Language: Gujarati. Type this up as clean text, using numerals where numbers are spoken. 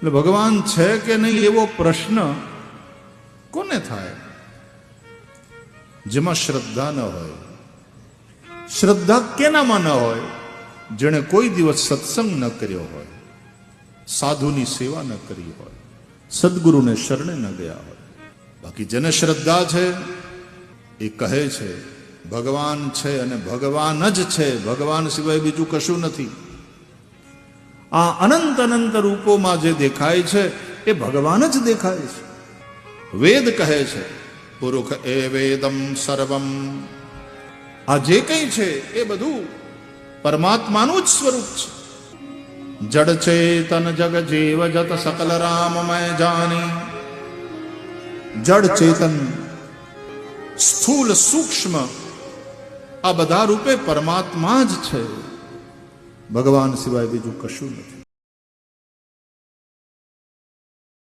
એટલે ભગવાન છે કે નહીં એવો પ્રશ્ન કોને થાય? જેમાં શ્રદ્ધા ન હોય. શ્રદ્ધા કેનામાં ન હોય? જેણે કોઈ દિવસ સત્સંગ ન કર્યો હોય, સાધુની સેવા ન કરી હોય, સદગુરુને શરણે ન ગયા હોય. બાકી જેને શ્રદ્ધા છે એ કહે છે ભગવાન છે અને ભગવાન જ છે, ભગવાન સિવાય બીજું કશું નથી. આ અનંત અનંત રૂપોમાં જે દેખાય છે એ ભગવાન જ દેખાય છે. વેદ કહે છે પુરુષ એ વેદમ સર્વમ. આ જે કંઈ છે એ બધું પરમાત્માનું જ સ્વરૂપ છે. જડ ચેતન જગ જીવ જત સકલ રામમય જાની. જડ ચેતન સ્થૂલ સૂક્ષ્મ આ બધા રૂપે પરમાત્મા જ છે, ભગવાન સિવાય બીજું કશું નથી.